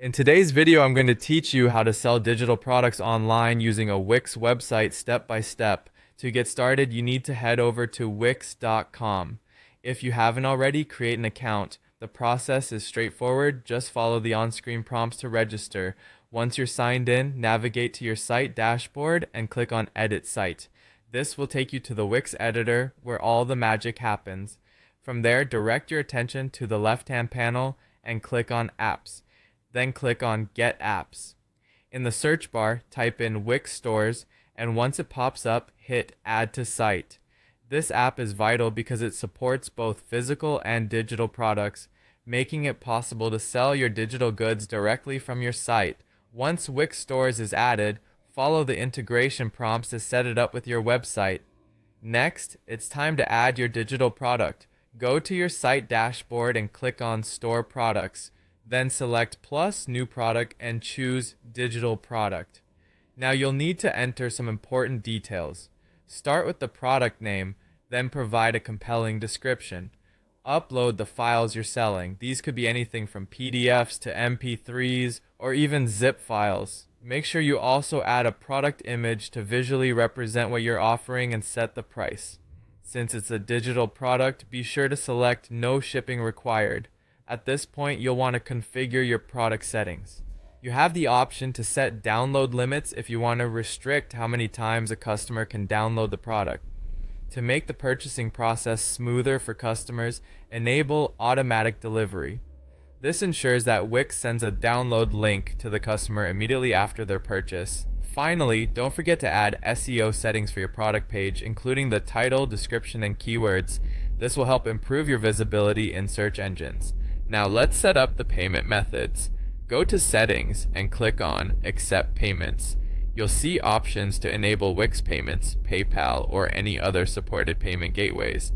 In today's video, I'm going to teach you how to sell digital products online using a Wix website step by step. To get started, you need to head over to wix.com. If you haven't already, create an account. The process is straightforward. Just follow the on-screen prompts to register. Once you're signed in, navigate to your site dashboard and click on Edit Site. This will take you to the Wix editor where all the magic happens. From there, direct your attention to the left-hand panel and click on Apps. Then click on Get Apps. In the search bar, type in Wix Stores, and once it pops up, hit Add to Site. This app is vital because it supports both physical and digital products, making it possible to sell your digital goods directly from your site. Once Wix Stores is added, follow the integration prompts to set it up with your website. Next, it's time to add your digital product. Go to your site dashboard and click on Store Products. Then select Plus New Product and choose Digital Product. Now you'll need to enter some important details. Start with the product name, then provide a compelling description. Upload the files you're selling. These could be anything from PDFs to MP3s or even zip files. Make sure you also add a product image to visually represent what you're offering and set the price. Since it's a digital product, be sure to select No Shipping Required. At this point, you'll want to configure your product settings. You have the option to set download limits if you want to restrict how many times a customer can download the product. To make the purchasing process smoother for customers, enable automatic delivery. This ensures that Wix sends a download link to the customer immediately after their purchase. Finally, don't forget to add SEO settings for your product page, including the title, description, and keywords. This will help improve your visibility in search engines. Now let's set up the payment methods. Go to Settings and click on Accept Payments. You'll see options to enable Wix payments, PayPal, or any other supported payment gateways.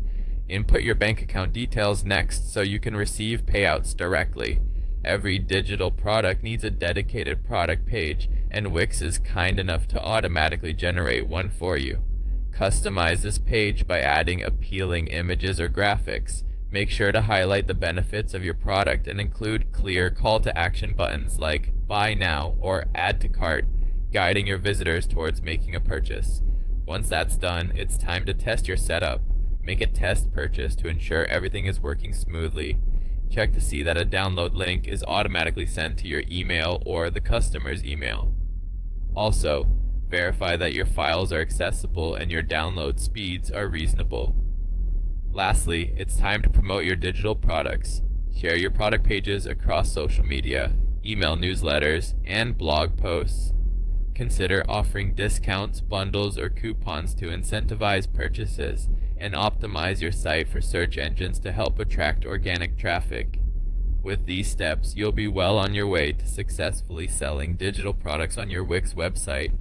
Input your bank account details next so you can receive payouts directly. Every digital product needs a dedicated product page, and Wix is kind enough to automatically generate one for you. Customize this page by adding appealing images or graphics. Make sure to highlight the benefits of your product and include clear call to action buttons like Buy Now or Add to Cart, guiding your visitors towards making a purchase. Once that's done, it's time to test your setup. Make a test purchase to ensure everything is working smoothly. Check to see that a download link is automatically sent to your email or the customer's email. Also, verify that your files are accessible and your download speeds are reasonable. Lastly, it's time to promote your digital products. Share your product pages across social media, email newsletters, and blog posts. Consider offering discounts, bundles, or coupons to incentivize purchases, and optimize your site for search engines to help attract organic traffic. With these steps, you'll be well on your way to successfully selling digital products on your Wix website.